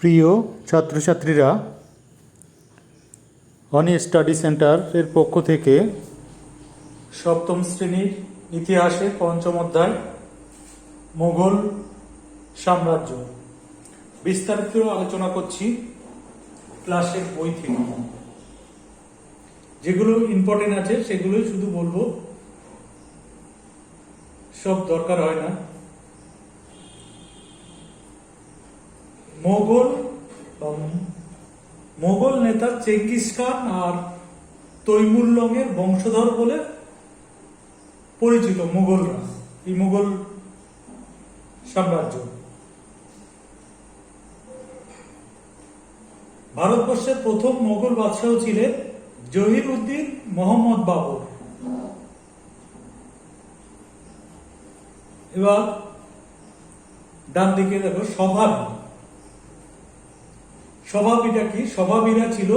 প্রিয় ছাত্রছাত্রীরা, অনি স্টাডি সেন্টারের পক্ষ থেকে সপ্তম শ্রেণীর ইতিহাসে পঞ্চম অধ্যায় মোগল সাম্রাজ্য বিস্তারিত আলোচনা করছি ক্লাসের বই থেকে। যেগুলো ইম্পর্টেন্ট আছে সেগুলোই শুধু বলবো, সব দরকার হয় না। মোগল নেতা চেঙ্গিস খান আর তৈমুরলংয়ের বংশধর বলে পরিচিত মোগলরা, এই মোগল সাম্রাজ্য। ভারতবর্ষের প্রথম মোগল বাদশাহ ছিলেন জহির-উদ্দিন মোহাম্মদ বাবর। এবার ডান দিকে দেখো স্বভাবী। স্বভাবীটা কি? স্বভাবীরা ছিল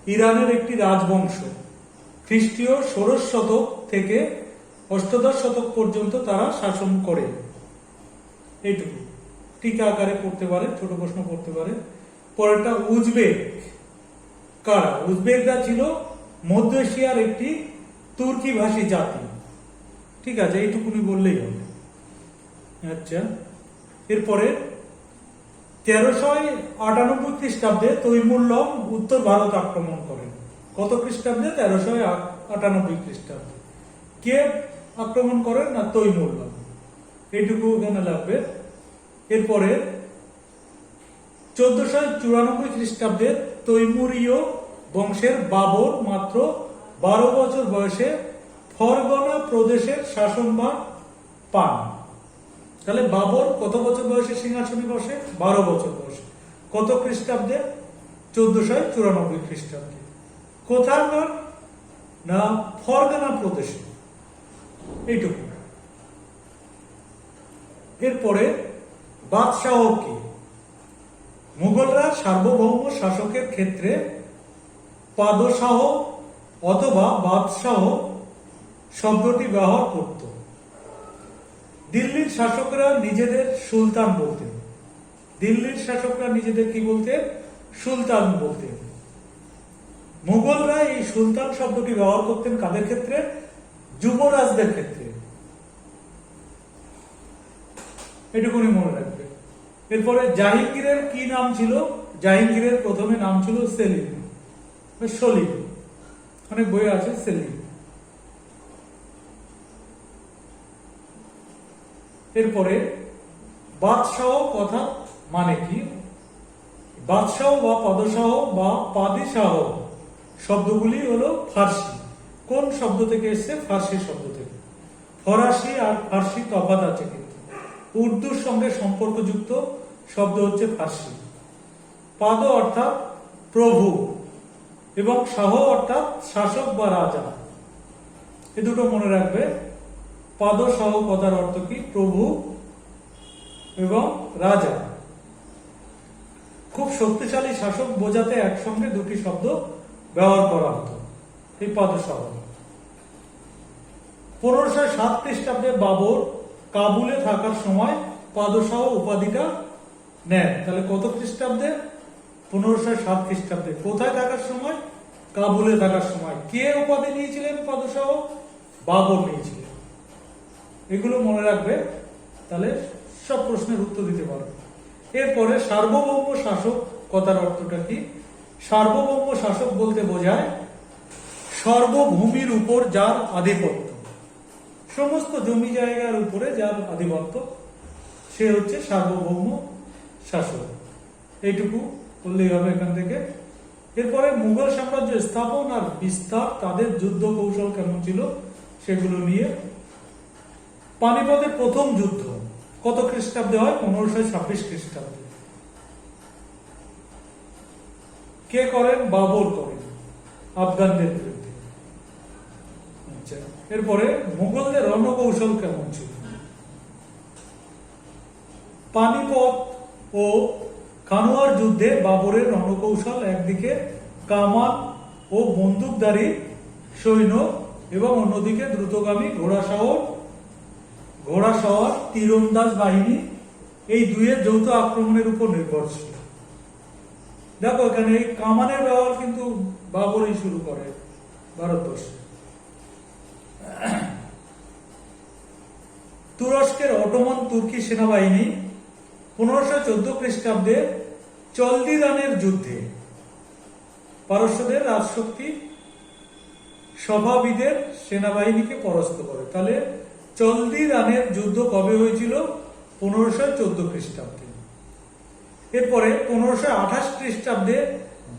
ইরানের একটি রাজবংশ। খ্রিস্টীয় ষোড়শ শতক থেকে অষ্টাদশ শতক পর্যন্ত তারা শাসন করে। এইটুকু টিকা আকারে পড়তে পারে, ছোট প্রশ্ন পড়তে পারে। পরেরটা উজবেক। কারা? উজবেকরা ছিল মধ্য এশিয়ার একটি তুর্কি ভাষী জাতি। ঠিক আছে, এইটুকুনি বললেই হবে। আচ্ছা, এরপরে 1398 খ্রিস্টাব্দে তৈমুরলং উত্তর ভারত আক্রমণ করেন। কত খ্রিস্টাব্দে? 1398 খ্রিস্টাব্দে। কে আক্রমণ করেন? না, তৈমুরলং। এইটুকু এখানে লাগবে। এরপরে 1494 খ্রিস্টাব্দে তৈমুরীয় বংশের বাবর মাত্র 12 বছর বয়সে ফরগনা প্রদেশের শাসনভার পান। তাহলে বাবর কত বছর বয়সে সিংহাসনে বসে? 12 বছর বয়সে। কত খ্রিস্টাব্দে? 1494 খ্রিস্টাব্দে। কোথায়? না, ফরগনা প্রদেশে। এইটুকু। এরপরে বাদশাহ কি? মুঘলরা সার্বভৌম শাসকের ক্ষেত্রে পাদশাহ অথবা বাদশাহ শব্দটি ব্যবহার করত। দিল্লির শাসকরা নিজেদের সুলতান বলতেন। দিল্লির শাসকরা নিজেদের কি বলতেন? সুলতান বলতেন। মুঘলরা এই সুলতান শব্দটি ব্যবহার করতেন কাদের ক্ষেত্রে? যুবরাজদের ক্ষেত্রে। এটুকুনি মনে রাখবে। এরপরে জাহাঙ্গীরের কি নাম ছিল? জাহাঙ্গীরের প্রথমে নাম ছিল সেলিম, সলিম। অনেক বই আছে সেলিম। এরপরে বাদশাহ কথা মানে কি? বাদশাহ বা পাদশাহ বা পাদিশাহ শব্দগুলি হলো ফার্সি। কোন শব্দ থেকে এসছে? ফার্সি শব্দ থেকে। ফরাসি আর ফার্সি তফাৎ আছে, কিন্তু উর্দুর সঙ্গে সম্পর্কযুক্ত শব্দ হচ্ছে ফার্সি। পাদ অর্থাৎ প্রভু এবং শাহ অর্থাৎ শাসক বা রাজা। এ দুটো মনে রাখবে। পাদ শাহ কথার অর্থ কি? প্রভু এবং রাজা। খুব শক্তিশালী শাসক বোঝাতে একসঙ্গে দুটি শব্দ ব্যবহার করা হতো, এই পাদ শাহ। 1507 খ্রিস্টাব্দে বাবর কাবুলে থাকার সময় পাদশাহ উপাধিটা নেন। তাহলে কত খ্রিস্টাব্দে? 1507 খ্রিস্টাব্দে। কোথায় থাকার সময়? কাবুলে থাকার সময়। কে উপাধি নিয়েছিলেন পাদশাহ? বাবর নিয়েছিলেন। এগুলো মনে রাখবে, তাহলে সব প্রশ্নের উত্তর দিতে পারবে। এরপরে সার্বভৌম শাসক কথার অর্থটা কি? সার্বভৌম শাসক বলতে বোঝায় সর্বভূমির উপর যার আধিপত্য, সমস্ত জমি জায়গার উপরে যার আধিপত্য, সে হচ্ছে সার্বভৌম শাসক। এইটুকু বললেই হবে এখান থেকে। এরপরে মুঘল সাম্রাজ্য স্থাপন আর বিস্তার, তাদের যুদ্ধ কৌশল কেমন ছিল সেগুলো নিয়ে। পানিপথের প্রথম যুদ্ধ কত খ্রিস্টাব্দে হয়? 1526 খ্রিস্টাব্দে। কে করেন? বাবর করেন আফগানদের বিরুদ্ধে। আচ্ছা, এরপরে মুঘলদের রণকৌশল কেমন ছিল? পানিপথ ও কানোয়ার যুদ্ধে বাবরের রণকৌশল একদিকে কামান ও বন্দুকধারী সৈন্য এবং অন্যদিকে দ্রুতগামী ঘোড়াসওয়ার তীরন্দাজ বাহিনী, এই দুইয়ের যৌথ আক্রমণের উপর নির্ভরশীল। দেখো এখানে এই কামানের ব্যবহার কিন্তু বাবরই শুরু করে ভারতবর্ষে। তুরস্কের অটোমান তুর্কি সেনাবাহিনী 1514 খ্রিস্টাব্দে চলদিরানের যুদ্ধে পারস্যদের রাজশক্তি সভাবিদের সেনাবাহিনীকে পরাস্ত করে। তাহলে চলদিরানের যুদ্ধ কবে হয়েছিল? 1514 খ্রিস্টাব্দে। এরপরে 1528 খ্রিস্টাব্দে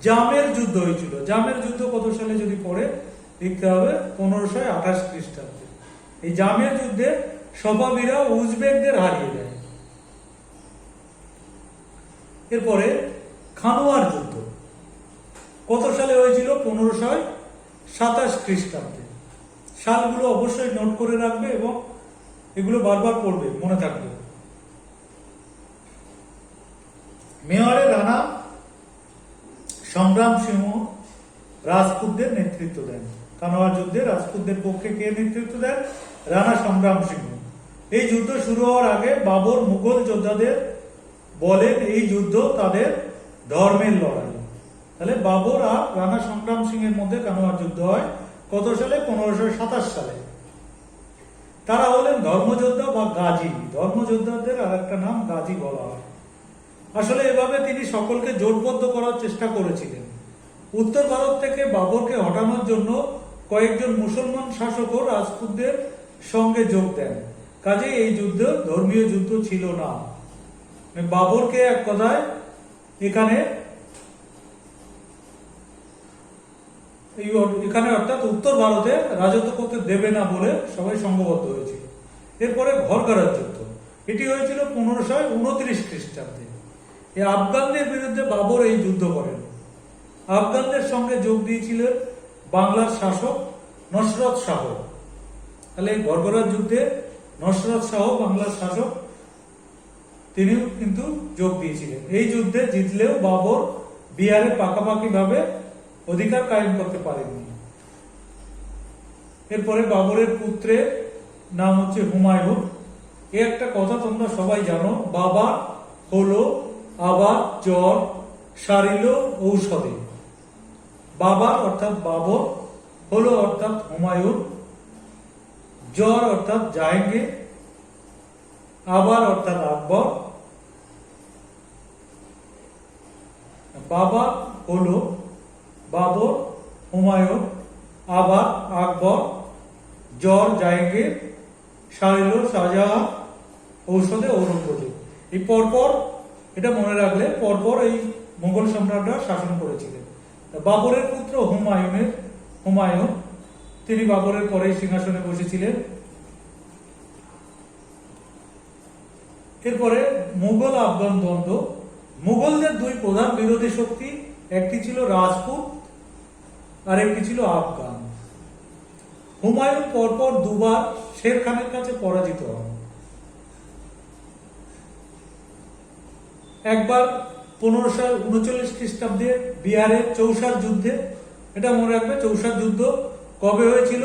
জামের যুদ্ধ হয়েছিল। জামের যুদ্ধ কত সালে যদি পড়ে দেখতে হবে 1528 খ্রিস্টাব্দে। এই জামের যুদ্ধে সভাবিরা উজবেকদের হারিয়ে দেয়। এরপরে খানোয়ার যুদ্ধ কত সালে হয়েছিল? 1527 খ্রিস্টাব্দে। সালগুলো অবশ্যই নোট করে রাখবে এবং এগুলো বারবার পড়বে, মনে থাকবে। মেওয়ারে রানা সংগ্রাম সিংহ রাজপুতদের নেতৃত্ব দেন। কানোয়ার যুদ্ধে রাজপুতদের পক্ষে কে নেতৃত্ব দেন? রানা সংগ্রাম সিংহ। এই যুদ্ধ শুরু হওয়ার আগে বাবর মুঘল যোদ্ধাদের বলেন এই যুদ্ধ তাদের ধর্মের লড়াই। তাহলে বাবর আর রানা সংগ্রাম সিংহের মধ্যে কানোয়ার যুদ্ধ হয় কত সালে? 1527 সালে। তারা হলেন ধর্মযোদ্ধা বা গাজী। ধর্মযোদ্ধাদের আর একটা নাম গাজী বলা হয়। আসলে এভাবে তিনি সকলকে জোটবদ্ধ করার চেষ্টা করেছিলেন। উত্তর ভারত থেকে বাবরকে হটানোর জন্য কয়েকজন মুসলমান শাসকও রাজপুতদের সঙ্গে যোগ দেন। কাজে এই যুদ্ধ ধর্মীয় যুদ্ধ ছিল না। বাবরকে এক কথায় এখানে অর্থাৎ উত্তর ভারতে রাজত্ব করতে দেবে না বলে সবাই সংঘবদ্ধ হয়েছিল। এরপরে ঘরঘরার যুদ্ধ, এটি হয়েছিল 1529 খ্রিস্টাব্দে। এই আফগানদের বিরুদ্ধে বাবর এই যুদ্ধ করেন। আফগানদের সঙ্গে যোগ দিয়েছিলেন বাংলার শাসক নসরত শাহ। তাহলে এই ঘরঘরার যুদ্ধে নসরত শাহ বাংলার শাসক, তিনিও কিন্তু যোগ দিয়েছিলেন। এই যুদ্ধে জিতলেও বাবর বিহারে পাকাপাকি ভাবে অধিকার কায়েম করতে পারেননি। এরপরে বাবরের পুত্রের নাম হচ্ছে হুমায়ুন। এই একটা কথা তোমরা সবাই জানো, বাবা হলো আবার জ্বর সারিল ঔষধে। বাবা অর্থাৎ বাবর, হলো অর্থাৎ হুমায়ুন, জ্বর অর্থাৎ জাহাঙ্গীর, আবার অর্থাৎ আকবর। বাবা হলো বাবর, হুমায়ুন, আবার আকবর, জ্বর জাহাঙ্গীর, সারিল শাহজাহান, ঔষধে ঔরঙ্গজেব। এই পরপর, এটা মনে রাখলে, পরপর এই মুঘল সম্রাটরা শাসন করেছিলেন। বাবরের পুত্র হুমায়ুন, তিনি বাবরের পরে সিংহাসনে বসেছিলেন। এরপরে মুঘল আফগান দ্বন্দ্ব। মুঘলদের দুই প্রধান বিরোধী শক্তি, একটি ছিল রাজপুত আর একটি ছিল আফগান। হুমায়ুন পরপর দুবার শের খানের কাছে পরাজিত হন। একবার 1539 খ্রিস্টাব্দে বিহারের চৌসার যুদ্ধে, এটা মনে রাখবে, চৌসার যুদ্ধ কবে হয়েছিল?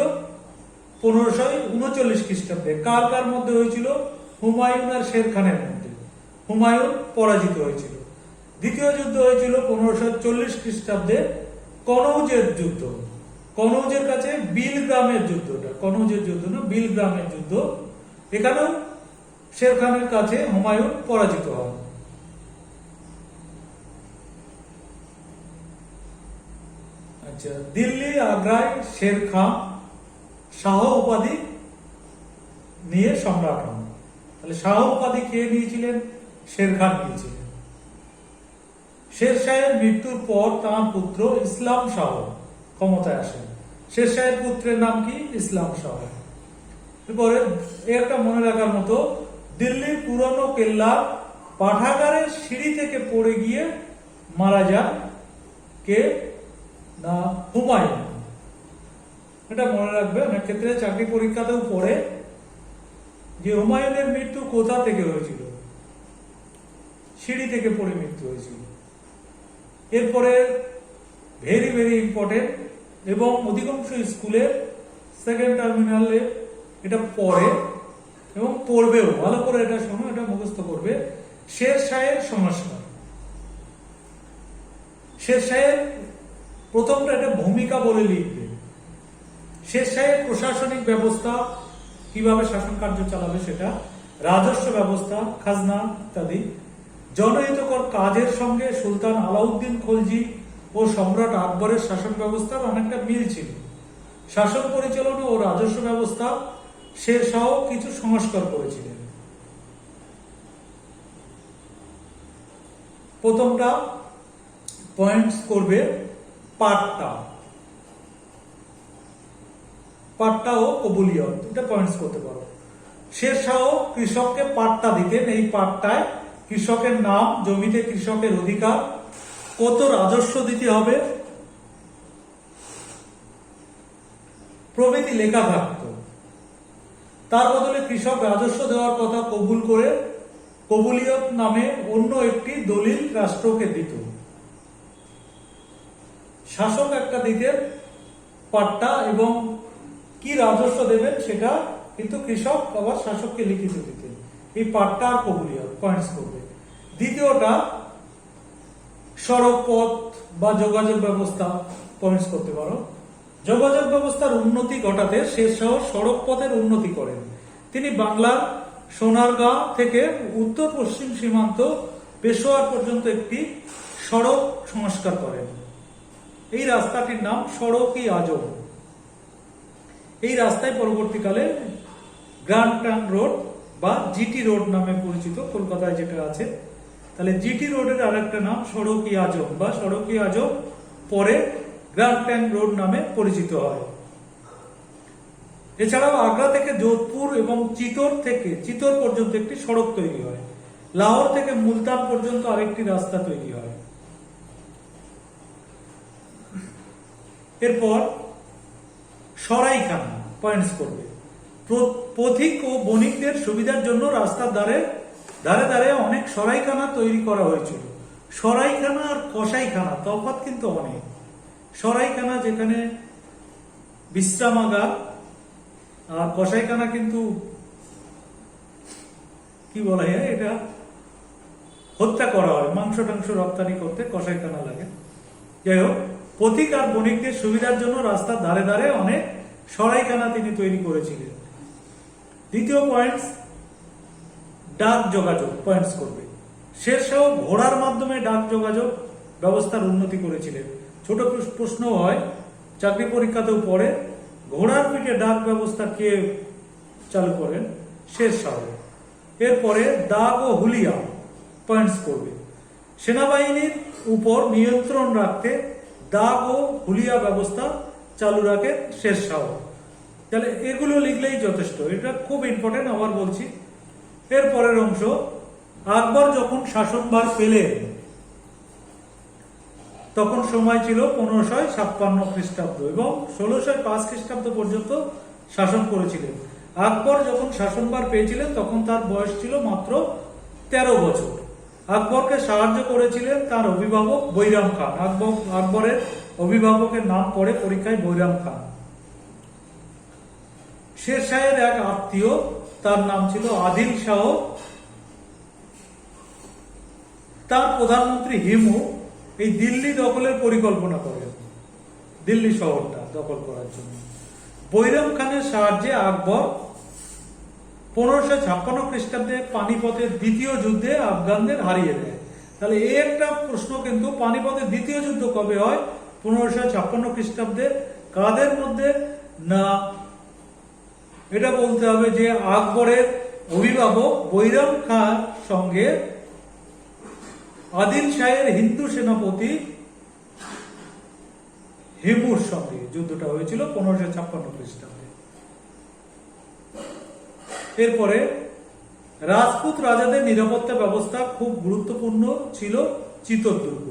1539 খ্রিস্টাব্দে। কার কার মধ্যে হয়েছিল? হুমায়ুন আর শের খানের মধ্যে। হুমায়ুন পরাজিত হয়েছিল। দ্বিতীয় যুদ্ধ হয়েছিল 1540 খ্রিস্টাব্দে কনৌজের যুদ্ধ। কনৌজের কাছে বিলগ্রামের যুদ্ধটা, কনৌজের যুদ্ধ না, বিলগ্রামের যুদ্ধ। এখানেও শের খানের কাছে হুমায়ুন পরাজিত হন। আচ্ছা, দিল্লি আগ্রায় শের খান শাহ উপাধি নিয়ে সম্রাট হন। তাহলে শাহ উপাধি কে নিয়েছিলেন? শের খান নিয়েছিলেন। শের শাহের মৃত্যুর পর তাঁর পুত্র ইসলাম শাহ ক্ষমতায় আসেন। শের শাহের পুত্রের নাম কি? ইসলাম শাহ। এরপরে একটা মনে রাখার মতো, দিল্লির পুরনো কেল্লা পাঠাগারের সিঁড়ি থেকে পড়ে গিয়ে মারা যান কে? না, হুমায়ুন। এটা মনে রাখবে, অনেক ক্ষেত্রে চাকরি পরীক্ষাতেও পড়ে যে হুমায়ুনের মৃত্যু কোথা থেকে হয়েছিল? সিঁড়ি থেকে পড়ে মৃত্যু হয়েছিল। এরপরে ভেরি ভেরি ইম্পর্টেন্ট এবং অধিকাংশ স্কুলের সেকেন্ড টার্মিনালে এটা পড়ে এবং পড়বেও, ভালো করে এটা শোনো, এটা মুখস্থ করবে। শের শাহের সংস্কার। শেরশাহের প্রথমটা একটা ভূমিকা বলে লিখবে। শেরশাহের প্রশাসনিক ব্যবস্থা, কিভাবে শাসন কার্য চালাবে সেটা, রাজস্ব ব্যবস্থা, খাজনা ইত্যাদি। জনহিতকর কাজের সঙ্গে সুলতান আলাউদ্দিন খলজি ও সম্রাট আকবরের শাসন ব্যবস্থার অনেকটা মিল ছিল। শাসন পরিচালনা ও রাজস্ব ব্যবস্থা শেরশাহ কিছু সংস্কার করেছিলেন। প্রথমটা পয়েন্টস করবে পাট্টা, পাট্টা ও কবুলিয়ত, এটা পয়েন্টস করতে পারো। শেরশাহ কৃষককে পাট্টা দিতেন। এই পাট্টায় কৃষকের নাম, জমিতে কৃষকের অধিকার, কত রাজস্ব দিতে হবে প্রভৃতি লেখা থাকত। তার বদলে কৃষক রাজস্ব দেওয়ার কথা কবুল করে কবুলিয়ত নামে অন্য একটি দলিল রাষ্ট্রকে দিত। শাসক একটা দিতেন পাট্টা এবং কি রাজস্ব দেবেন সেটা কিন্তু কৃষক আবার শাসককে লিখিত দিতেন। এই পাট্টা আর কবুলিয়ত পয়েন্টস করবে। দ্বিতীয়টা সড়ক পথ বা যোগাযোগ ব্যবস্থা, পয়েন্টস করতে পারো। যোগাযোগ ব্যবস্থার উন্নতি ঘটাতে শেরশাহ সড়ক পথের উন্নতি করেন। তিনি বাংলার সোনারগাঁ থেকে উত্তর পশ্চিম সীমান্ত পেশোয়ার পর্যন্ত একটি সড়ক সংস্কার করেন। এই রাস্তাটির নাম সড়ক-ই-আজম। এই রাস্তায় পরবর্তীকালে গ্র্যান্ড ট্রাঙ্ক রোড বা জিটি রোড নামে পরিচিত, কলকাতায় যেটা আছে। তাহলে জিটি রোডের আরেকটা নাম সড়ক-ই-আজম বা সড়ক-ই-আজম, পরে গ্র্যান্ড ট্রাঙ্ক রোড নামে পরিচিত হয়। এছাড়াও আগ্রা থেকে যোধপুর এবং চিতর পর্যন্ত একটি সড়ক তৈরি হয়। লাহোর থেকে মুলতান পর্যন্ত আরেকটি রাস্তা তৈরি হয়। এরপর সরাইখানা, পয়েন্টস করবে। পথিক ও বণিকদের সুবিধার জন্য রাস্তার ধারে ধারে অনেক সরাইখানা তৈরি করা হয়েছিল। সরাইখানা আর কসাইখানা তফাৎ কিন্তু অনেক। সরাইখানা যেখানে বিশ্রামাগার, আর কসাইখানা কিন্তু কি বলা হয়, এটা হত্যা করা হয়, মাংস টাংস রপ্তানি করতে কসাইখানা লাগে। যাই হোক, পথিক আর বণিকদের সুবিধার জন্য রাস্তার ধারে ধারে অনেক সরাইখানা তিনি তৈরি করেছিলেন। দ্বিতীয় পয়েন্টস ডাক যোগাযোগ, পয়েন্টস করবে। শেরশাহ ঘোড়ার মাধ্যমে ডাক যোগাযোগ ব্যবস্থার উন্নতি করেছিলেন। ছোট প্রশ্ন হয়, চাকরি পরীক্ষাতেও পড়ে, ঘোড়ার পিঠে ডাক ব্যবস্থা কে চালু করেন? শেরশাহ। এরপরে দাগ ও হুলিয়া, পয়েন্টস করবে। সেনাবাহিনীর উপর নিয়ন্ত্রণ রাখতে দাগ ও হুলিয়া ব্যবস্থা চালু রাখেন শেরশাহ। তাহলে এগুলো লিখলেই যথেষ্ট, এটা খুব ইম্পর্টেন্ট, আবার বলছি। এর পরের অংশ, আকবর যখন শাসনভার পেলেন তখন সময় ছিল 1556 খ্রিস্টাব্দ এবং 1605 খ্রিস্টাব্দ পর্যন্ত শাসন করেছিলেন। আকবর যখন শাসনভার পেয়েছিলেন তখন তার বয়স ছিল মাত্র 13 বছর। আকবরকে সাহায্য করেছিলেন তার অভিভাবক বৈরাম খান। আকবরের অভিভাবকের নাম পড়ে পরীক্ষায় বৈরাম খান। শেরশাহের এক আত্মীয়, তার নাম ছিল আদিল শাহ, তার প্রধানমন্ত্রী হিমু এই দিল্লি দখলের পরিকল্পনা করেন, দিল্লি শহরটা দখল করার জন্য। বৈরাম খানের সাহায্যে আকবর 1556 খ্রিস্টাব্দে পানিপথের দ্বিতীয় যুদ্ধে আফগানদের হারিয়ে দেয়। তাহলে এই একটা প্রশ্ন কিন্তু, পানিপথের দ্বিতীয় যুদ্ধ কবে হয়? 1556 খ্রিস্টাব্দে। কাদের মধ্যে? না, এটা বলতে হবে যে আকবরের অভিভাবক বৈরাম খান সঙ্গে আদিল শাহের হিন্দু সেনাপতি হিমুর সঙ্গে যুদ্ধটা হয়েছিল 1556 খ্রিস্টাব্দে। এরপরে রাজপুত রাজাদের নিরাপত্তা ব্যবস্থা খুব গুরুত্বপূর্ণ ছিল চিতর দুর্গ।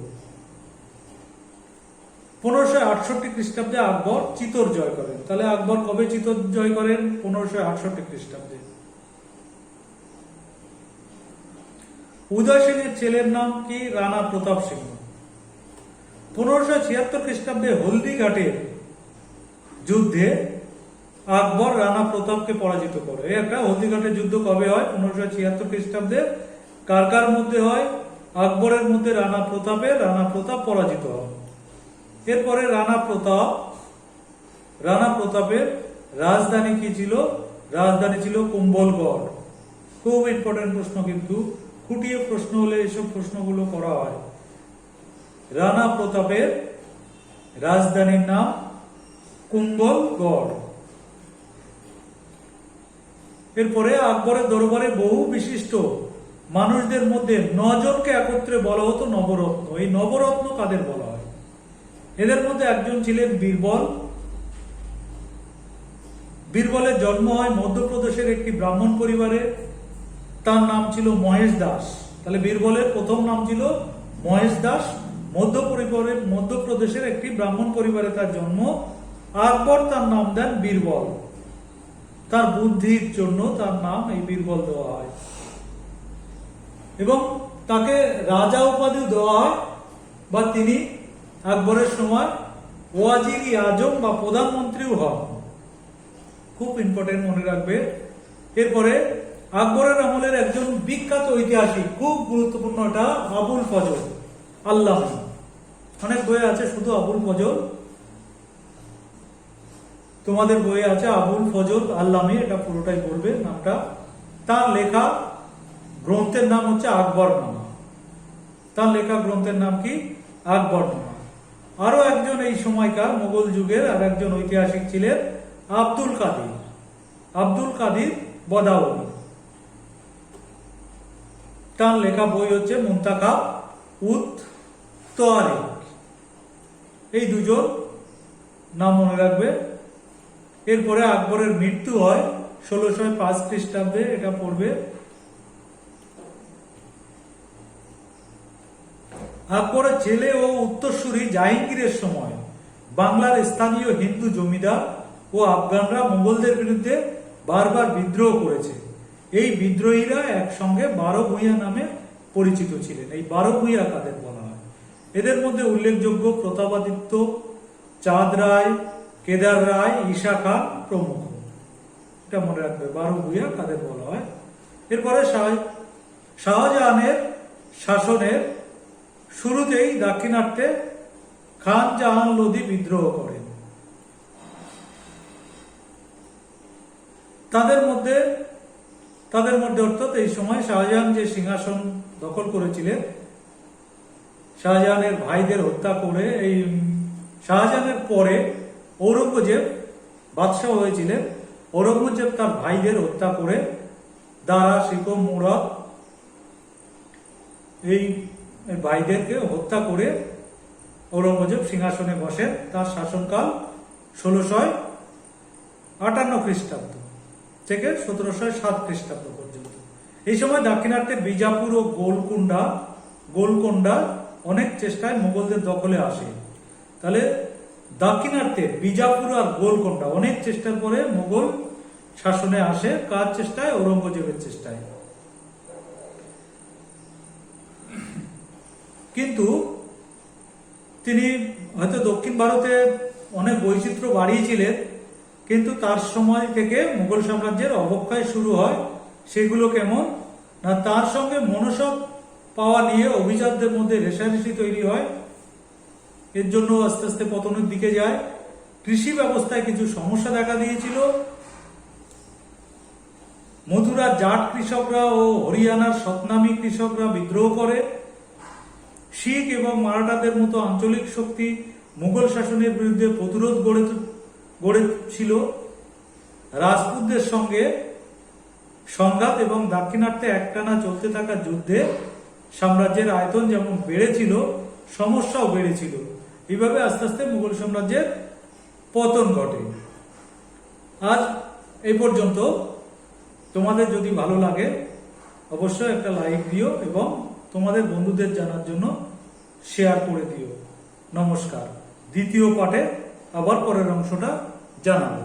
1568 খ্রিস্টাব্দে আকবর চিতর জয় করেন। তাহলে আকবর কবে চিতর জয় করেন? 1568 খ্রিস্টাব্দে। উদয় সেনের ছেলের নাম কি? রানা প্রতাপ সিংহ। 1576 খ্রিস্টাব্দে হলদিঘাটের যুদ্ধে আকবর রানা প্রতাপকে পরাজিত করে। একটা হলদিঘাটের যুদ্ধ কবে হয়? 1576 খ্রিস্টাব্দে। কার কার মধ্যে হয়? আকবরের মধ্যে রানা প্রতাপ পরাজিত হন। এরপরে রানা প্রতাপের রাজধানী কি ছিল? রাজধানী ছিল কুম্ভলগড়। খুব ইম্পর্টেন্ট প্রশ্ন, কিন্তু খুঁটিয়ে প্রশ্ন হলে এসব প্রশ্নগুলো করা হয়। রানা প্রতাপের রাজধানীর নাম কুম্ভলগড়। এরপরে আকবরের দরবারে বহু বিশিষ্ট মানুষদের মধ্যে 9 জনকে একত্রে বলা হতো নবরত্ন। এই নবরত্ন কাদের বলা হয়? এদের মধ্যে একজন ছিলেন বীরবল। বীরবলের জন্ম হয় মধ্যপ্রদেশের একটি ব্রাহ্মণ পরিবারে। তার নাম ছিল মহেশ দাস। তাহলে বীরবলের প্রথম নাম ছিল মহেশ দাস। মধ্যপ্রদেশের একটি ব্রাহ্মণ পরিবারে তার জন্ম। আকবর তার নাম দেন বীরবল। তার বুদ্ধির জন্য তার নাম এই বীরবল দেওয়া হয়, এবং তাকে রাজা উপাধিও দেওয়া হয়, বা তিনি আকবরের সময় ওয়াজির আজম বা প্রধানমন্ত্রীও হন। খুব ইম্পর্টেন্ট, মনে রাখবে। এরপরে আকবরের আমলের একজন বিখ্যাত ঐতিহাসিক, খুব গুরুত্বপূর্ণ, এটা আবুল ফজল আল্লামী। অনেক বইয়ে আছে শুধু আবুল ফজল, তোমাদের বইয়ে আছে আবুল ফজল আল্লামী, এটা পুরোটাই বলবে নামটা। তার লেখা গ্রন্থের নাম হচ্ছে আকবরনামা। তার লেখা গ্রন্থের নাম কি? আকবরনামা। আরো একজন এই সময়কার মুঘল যুগের আর একজন ঐতিহাসিক ছিলেন আব্দুল কাদির বদাউনি। তার লেখা বই হচ্ছে মুনতাখাব উত তারিখ। এই দুজন নাম মনে রাখবে। এরপরে আকবরের মৃত্যু হয় 1605 খ্রিস্টাব্দে, এটা পড়বে। আকবরের ছেলে ও উত্তরসূরি জাহাঙ্গীরের সময় বাংলার স্থানীয় হিন্দু জমিদার ও আফগানরা মুঘলদের বিরুদ্ধে বারবার বিদ্রোহ করেছে। এই বিদ্রোহীরা একসঙ্গে 12 ভূঁইয়া নামে পরিচিত ছিলেন। এই 12 ভূঁইয়া কাদের বলা হয়? এদের মধ্যে উল্লেখযোগ্য প্রতাপাদিত্য, চাঁদ রায়, কেদার রায়, ঈশা খান প্রমুখ। এটা মনে রাখবে, 12 ভূঁইয়া কাদের বলা হয়। এরপরে শাহজাহানের শাসনের শুরুতেই দাক্ষিণাত্যে খান জাহান লোধি বিদ্রোহ করেন। তাদের মধ্যে অর্থাৎ এই সময় শাহজাহান যে সিংহাসন দখল করেছিলেন, শাহজাহানের ভাইদের হত্যা করে, এই শাহজাহানের পরে ঔরঙ্গজেব বাদশাহ হয়েছিলেন। ঔরঙ্গজেব তার ভাইদের হত্যা করে দারা, শিকম, মুরাদ এই ভাইদেরকে হত্যা করে ঔরঙ্গজেব সিংহাসনে বসেন। তার শাসনকাল 1658 খ্রিস্টাব্দ থেকে 1707 খ্রিস্টাব্দ পর্যন্ত। এই সময় দাক্ষিণাত্যের বিজাপুর ও গোলকোন্ডা অনেক চেষ্টায় মুঘলদের দখলে আসে। তাহলে দাক্ষিণাত্যের বিজাপুর আর গোলকোন্ডা অনেক চেষ্টার পরে মুঘল শাসনে আসে। কার চেষ্টায়? ঔরঙ্গজেবের চেষ্টায়। কিন্তু তিনি হয়তো দক্ষিণ ভারতে অনেক বৈচিত্র্য বাড়িয়েছিলেন, কিন্তু তার সময় থেকে মুঘল সাম্রাজ্যের অবক্ষয় শুরু হয়। সেগুলো কেমন না, তার সঙ্গে মনসব পাওয়া নিয়ে অভিজাতদের মধ্যে রেষারেষি তৈরি হয়। এর জন্য আস্তে আস্তে পতনের দিকে যায়। কৃষি ব্যবস্থায় কিছু সমস্যা দেখা দিয়েছিল। মথুরার জাট কৃষকরা ও হরিয়ানার সতনামী কৃষকরা বিদ্রোহ করে। শিখ এবং মারাঠাদের মতো আঞ্চলিক শক্তি মুঘল শাসনের বিরুদ্ধে প্রতিরোধ গড়েছিল। রাজপুতদের সঙ্গে সংঘাত এবং দাক্ষিণাত্যে একটানা চলতে থাকা যুদ্ধে সাম্রাজ্যের আয়তন যেমন বেড়েছিল, সমস্যাও বেড়েছিল। এইভাবে আস্তে আস্তে মুঘল সাম্রাজ্যের পতন ঘটে। আজ এই পর্যন্ত। তোমাদের যদি ভালো লাগে অবশ্যই একটা লাইক দিও এবং তোমাদের বন্ধুদের জানার জন্য শেয়ার করে দিও। নমস্কার। দ্বিতীয় পাঠে আবার পরের অংশটা জানাবো।